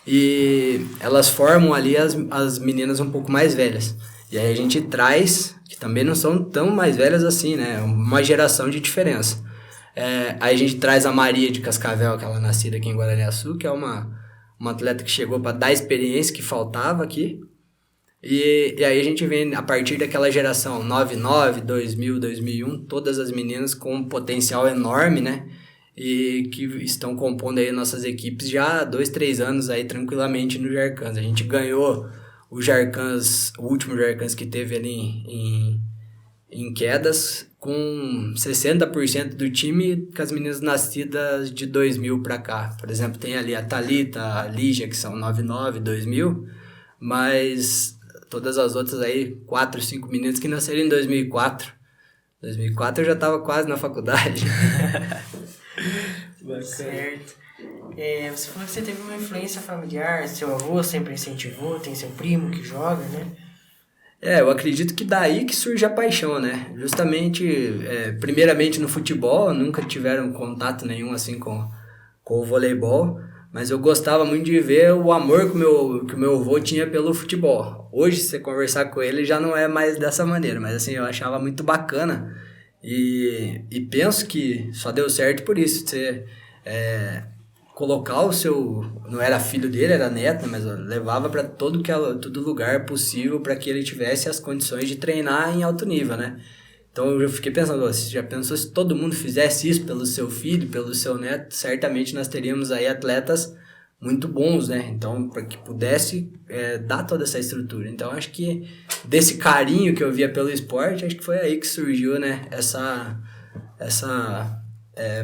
S2: E elas formam ali as meninas um pouco mais velhas. E aí a gente traz, que também não são tão mais velhas assim, né? Uma geração de diferença. Aí a gente traz a Maria de Cascavel, que ela é nascida aqui em Guaraniaçu, que é uma atleta que chegou para dar a experiência que faltava aqui. E aí a gente vem, a partir daquela geração 99, 2000, 2001, todas as meninas com um potencial enorme, né? E que estão compondo aí nossas equipes já há 2, 3 anos aí tranquilamente no Jarcans. A gente ganhou o Jarcans, o último Jarcans que teve ali em Quedas, com 60% do time com as meninas nascidas de 2000 para cá. Por exemplo, tem ali a Thalita, a Lígia, que são 99, 2000, mas todas as outras aí, 4, 5 meninas que nasceram em 2004. 2004 eu já estava quase na faculdade.
S3: Certo. Você falou que você teve uma influência familiar, seu avô sempre incentivou, tem seu primo que joga, né?
S2: Eu acredito que daí que surge a paixão, né? Justamente, primeiramente no futebol, nunca tiveram contato nenhum assim com o voleibol, mas eu gostava muito de ver o amor que o meu avô tinha pelo futebol. Hoje, se você conversar com ele, já não é mais dessa maneira, mas assim, eu achava muito bacana e penso que só deu certo por isso, você colocar o seu... Não era filho dele, era neto, mas eu levava para todo lugar possível para que ele tivesse as condições de treinar em alto nível, né? Então eu fiquei pensando, você já pensou se todo mundo fizesse isso pelo seu filho, pelo seu neto, certamente nós teríamos aí atletas muito bons, né? Então, para que pudesse dar toda essa estrutura. Então, acho que desse carinho que eu via pelo esporte, acho que foi aí que surgiu, né? Essa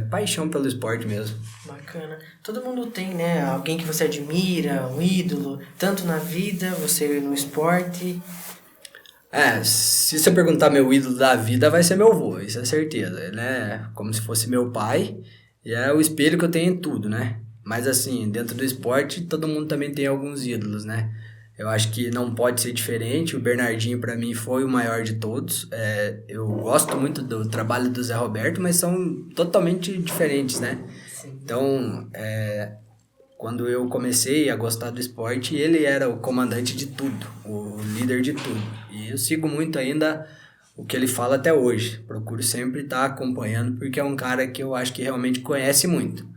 S2: paixão pelo esporte mesmo.
S3: Bacana. Todo mundo tem, né? Alguém que você admira, um ídolo, tanto na vida, você no esporte.
S2: Se você perguntar meu ídolo da vida, vai ser meu avô, isso é certeza. Ele é como se fosse meu pai e é o espelho que eu tenho em tudo, né? Mas assim, dentro do esporte, todo mundo também tem alguns ídolos, né? Eu acho que não pode ser diferente. O Bernardinho, para mim, foi o maior de todos. Eu gosto muito do trabalho do Zé Roberto, mas são totalmente diferentes, né?
S3: Sim.
S2: Então, quando eu comecei a gostar do esporte, ele era o comandante de tudo, o líder de tudo. E eu sigo muito ainda o que ele fala até hoje. Procuro sempre estar acompanhando, porque é um cara que eu acho que realmente conhece muito.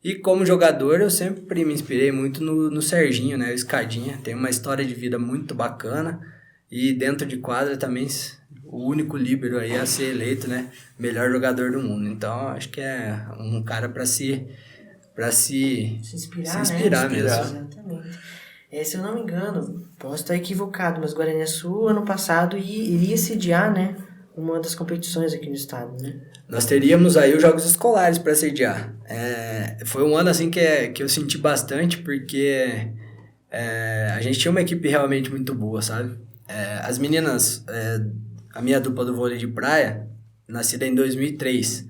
S2: E como jogador, eu sempre me inspirei muito no Serginho, né? O Escadinha. Tem uma história de vida muito bacana. E dentro de quadra também, o único líbero aí a ser eleito, né? Melhor jogador do mundo. Então, acho que é um cara para se inspirar mesmo.
S3: Exatamente. Se eu não me engano, posso estar equivocado, mas Guaraniaçu, ano passado, iria sediar, né? uma das competições aqui no estado, né?
S2: Nós teríamos aí os jogos escolares para sediar. Foi um ano assim que eu senti bastante, porque a gente tinha uma equipe realmente muito boa, sabe? As meninas, a minha dupla do vôlei de praia, nascida em 2003.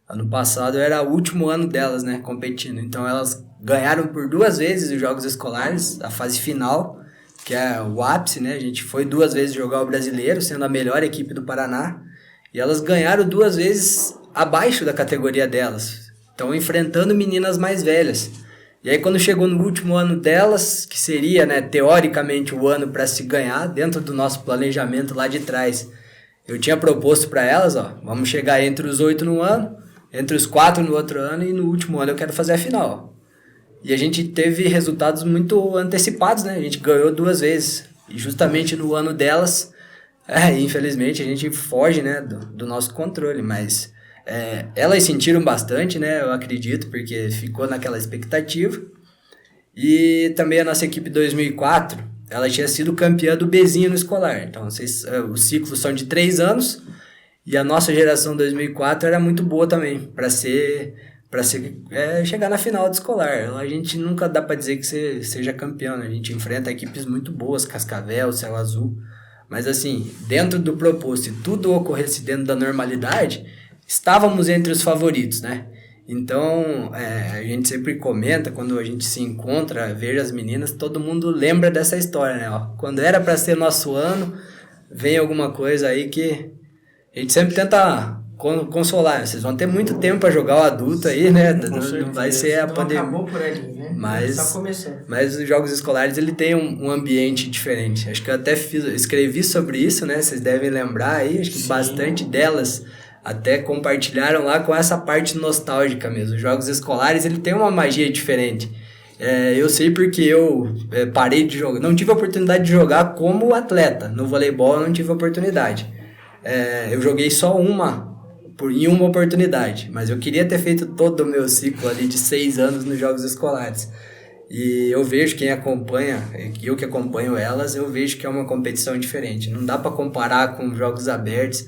S2: Ano passado era o último ano delas, né, competindo. Então elas ganharam por 2 vezes os jogos escolares, a fase final, que é o ápice, né? A gente foi 2 vezes jogar o brasileiro, sendo a melhor equipe do Paraná. E elas ganharam 2 vezes abaixo da categoria delas. Estão enfrentando meninas mais velhas. E aí quando chegou no último ano delas, que seria, né, teoricamente o ano para se ganhar, dentro do nosso planejamento lá de trás, eu tinha proposto para elas, vamos chegar entre os 8 no ano, entre os 4 no outro ano, e no último ano eu quero fazer a final. E a gente teve resultados muito antecipados, né? A gente ganhou 2 vezes. E justamente no ano delas, infelizmente a gente foge, né, do nosso controle, mas elas sentiram bastante, né, eu acredito, porque ficou naquela expectativa. E também a nossa equipe 2004, ela tinha sido campeã do Bzinho no escolar. Então, os ciclos são de 3 anos, e a nossa geração 2004 era muito boa também, para chegar na final do escolar. A gente nunca dá para dizer que você seja campeão, né? A gente enfrenta equipes muito boas, Cascavel, Céu Azul, mas assim, dentro do proposto, se tudo ocorresse dentro da normalidade, estávamos entre os favoritos, né? Então, a gente sempre comenta, quando a gente se encontra, veja as meninas, todo mundo lembra dessa história, né? Quando era para ser nosso ano, vem alguma coisa aí que a gente sempre tenta consolar. Vocês vão ter muito tempo para jogar o adulto aí, né? Não vai ser a pandemia.
S3: Acabou por ali, né? Só começou.
S2: Mas os jogos escolares, ele tem um ambiente diferente. Acho que eu até escrevi sobre isso, né? Vocês devem lembrar aí, acho que bastante delas até compartilharam lá com essa parte nostálgica mesmo. Os jogos escolares, ele tem uma magia diferente. Eu sei porque eu parei de jogar, não tive a oportunidade de jogar como atleta. No voleibol eu não tive a oportunidade. Eu joguei só em uma oportunidade, mas eu queria ter feito todo o meu ciclo ali de 6 anos nos jogos escolares. E eu vejo quem acompanha, eu que acompanho elas, eu vejo que é uma competição diferente. Não dá para comparar com jogos abertos.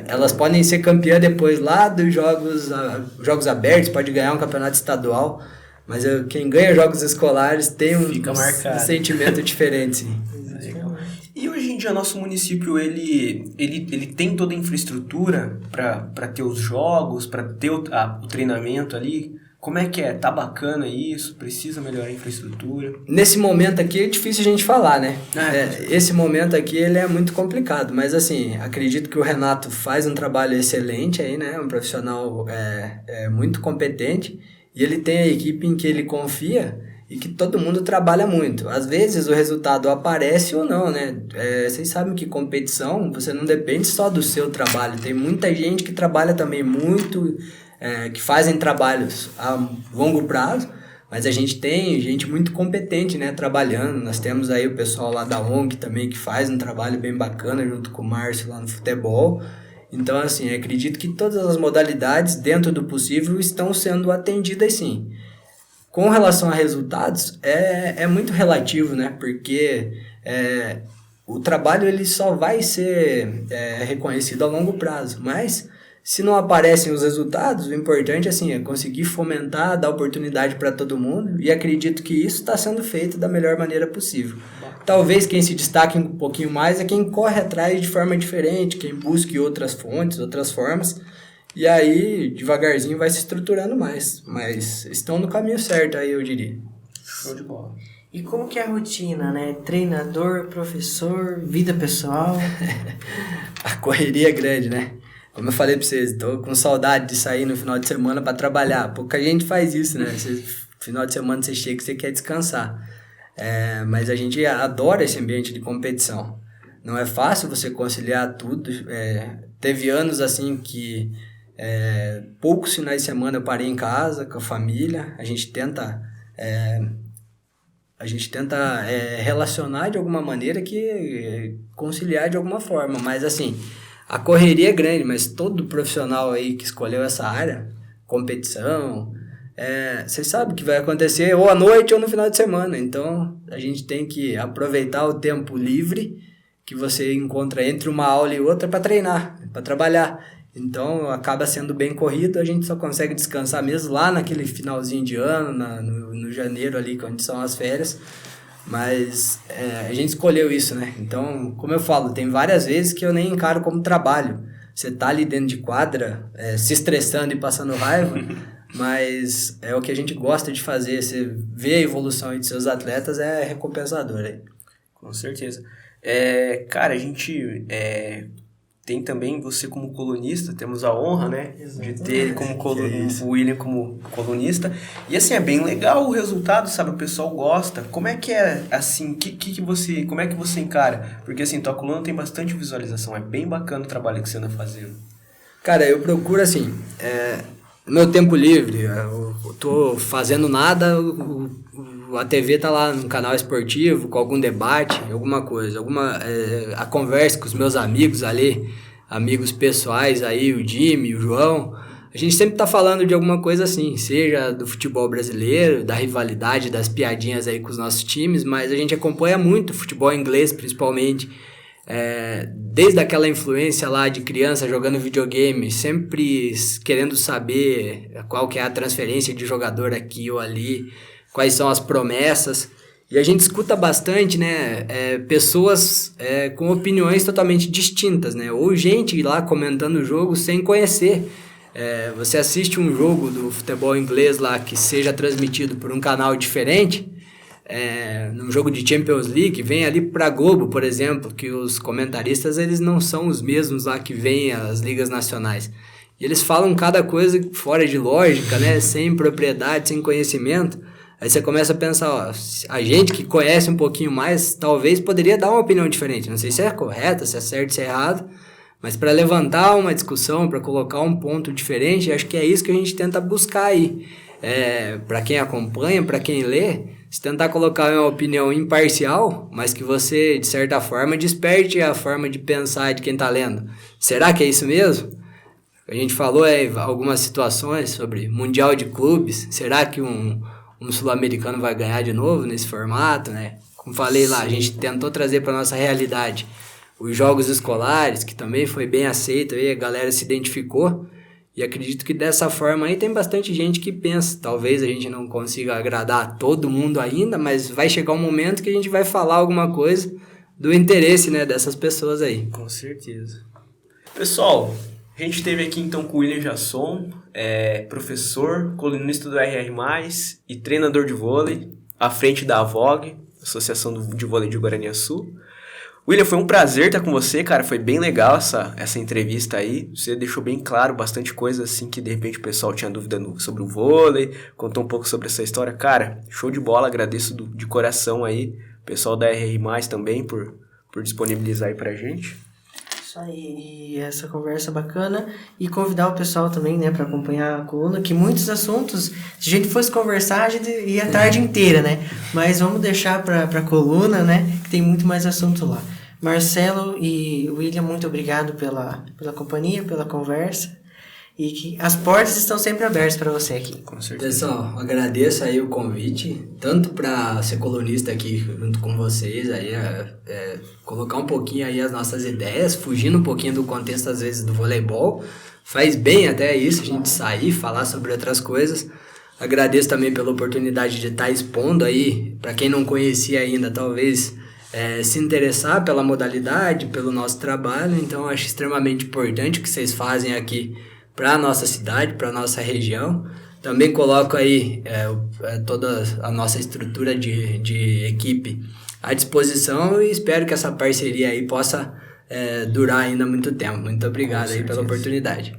S2: Elas podem ser campeã depois lá dos jogos abertos, pode ganhar um campeonato estadual, mas quem ganha jogos escolares tem um sentimento diferente, sim.
S1: E hoje em dia nosso município ele tem toda a infraestrutura para ter os jogos, para ter o treinamento ali? Como é que é? Tá bacana isso? Precisa melhorar a infraestrutura?
S2: Nesse momento aqui é difícil a gente falar, né? Esse momento aqui ele é muito complicado, mas assim, acredito que o Renato faz um trabalho excelente aí, né? Um profissional muito competente, e ele tem a equipe em que ele confia e que todo mundo trabalha muito. Às vezes o resultado aparece ou não, né? Vocês sabem que competição, você não depende só do seu trabalho. Tem muita gente que trabalha também muito, que fazem trabalhos a longo prazo, mas a gente tem gente muito competente, né, trabalhando. Nós temos aí o pessoal lá da ONG também que faz um trabalho bem bacana junto com o Márcio lá no futebol. Então, assim, acredito que todas as modalidades, dentro do possível, estão sendo atendidas sim. Com relação a resultados, é muito relativo, né? Porque o trabalho ele só vai ser reconhecido a longo prazo. Mas, se não aparecem os resultados, o importante assim, é conseguir fomentar, dar oportunidade para todo mundo. E acredito que isso está sendo feito da melhor maneira possível. Talvez quem se destaque um pouquinho mais é quem corre atrás de forma diferente, quem busque outras fontes, outras formas. E aí, devagarzinho, vai se estruturando mais. Mas estão no caminho certo aí, eu diria.
S1: Show de bola.
S3: E como que é a rotina, né? Treinador, professor, vida pessoal?
S2: A correria é grande, né? Como eu falei pra vocês, tô com saudade de sair no final de semana para trabalhar. Pouca gente faz isso, né? Final de semana você chega e você quer descansar. Mas a gente adora esse ambiente de competição. Não é fácil você conciliar tudo. Teve anos assim que poucos finais de semana eu parei em casa com a família. A gente tenta relacionar de alguma maneira, conciliar de alguma forma. Mas assim, a correria é grande, mas todo profissional aí que escolheu essa área, competição, você sabe que vai acontecer ou à noite ou no final de semana. Então a gente tem que aproveitar o tempo livre que você encontra entre uma aula e outra para treinar. trabalhar. Então acaba sendo bem corrido, a gente só consegue descansar mesmo lá naquele finalzinho de ano, no janeiro ali, onde são as férias. Mas a gente escolheu isso, né? Então, como eu falo, tem várias vezes que eu nem encaro como trabalho. Você tá ali dentro de quadra, se estressando e passando raiva, mas é o que a gente gosta de fazer. Você vê a evolução aí de seus atletas, é recompensador aí.
S1: Com certeza. Cara, a gente tem também você como colunista, temos a honra, né, de ter ele como o William como colunista. E assim, é bem legal o resultado, sabe? O pessoal gosta. Como é que é, assim, como é que você encara? Porque assim, tua coluna tem bastante visualização, é bem bacana o trabalho que você anda fazendo.
S2: Cara, eu procuro assim, no meu tempo livre, eu tô fazendo nada, a TV tá lá no canal esportivo, com algum debate, alguma coisa, a conversa com os meus amigos ali, amigos pessoais aí, o Jimmy, o João, a gente sempre tá falando de alguma coisa assim, seja do futebol brasileiro, da rivalidade, das piadinhas aí com os nossos times, mas a gente acompanha muito futebol inglês, principalmente, desde aquela influência lá de criança jogando videogame, sempre querendo saber qual que é a transferência de jogador aqui ou ali, quais são as promessas, e a gente escuta bastante, né, pessoas com opiniões totalmente distintas, né, ou gente lá comentando o jogo sem conhecer. Você assiste um jogo do futebol inglês lá que seja transmitido por um canal diferente, num jogo de Champions League, vem ali pra Globo, por exemplo, que os comentaristas eles não são os mesmos lá que vêm as ligas nacionais. E eles falam cada coisa fora de lógica, né, sem propriedade, sem conhecimento. Aí você começa a pensar, ó, a gente que conhece um pouquinho mais, talvez poderia dar uma opinião diferente. Não sei se é correta, se é certo, se é errado, mas para levantar uma discussão, para colocar um ponto diferente, acho que é isso que a gente tenta buscar aí. Para quem acompanha, para quem lê, se tentar colocar uma opinião imparcial, mas que você, de certa forma, desperte a forma de pensar de quem está lendo. Será que é isso mesmo? A gente falou algumas situações sobre Mundial de Clubes. Será que um sul-americano vai ganhar de novo nesse formato, né? Como falei lá, a gente tentou trazer para nossa realidade os jogos escolares, que também foi bem aceito, aí a galera se identificou, e acredito que dessa forma aí tem bastante gente que pensa, talvez a gente não consiga agradar todo mundo ainda, mas vai chegar um momento que a gente vai falar alguma coisa do interesse, né, dessas pessoas aí.
S1: Com certeza. Pessoal, a gente esteve aqui então com o William Jasson, professor, colunista do RR+, e treinador de vôlei, à frente da AVOG, Associação de Vôlei de Guaraniaçu. William, foi um prazer estar com você, cara, foi bem legal essa entrevista aí, você deixou bem claro bastante coisa assim que de repente o pessoal tinha dúvida sobre o vôlei, contou um pouco sobre essa história, cara, show de bola, agradeço de coração aí, o pessoal da RR+, também por disponibilizar aí pra gente.
S3: Isso aí, e essa conversa bacana, e convidar o pessoal também, né, para acompanhar a coluna, que muitos assuntos, se a gente fosse conversar, a gente ia a tarde inteira, né, mas vamos deixar pra coluna, né, que tem muito mais assunto lá. Marcelo e William, muito obrigado pela companhia, pela conversa, e que as portas estão sempre abertas para você aqui.
S1: Com certeza.
S2: Pessoal, agradeço aí o convite, tanto para ser colunista aqui junto com vocês, aí colocar um pouquinho aí as nossas ideias, fugindo um pouquinho do contexto às vezes do voleibol, faz bem até isso, a gente sair, falar sobre outras coisas. Agradeço também pela oportunidade de estar expondo aí, para quem não conhecia ainda, talvez se interessar pela modalidade, pelo nosso trabalho, então acho extremamente importante o que vocês fazem aqui para a nossa cidade, para a nossa região. Também coloco aí toda a nossa estrutura de equipe à disposição e espero que essa parceria aí possa durar ainda muito tempo. Muito obrigado aí pela oportunidade.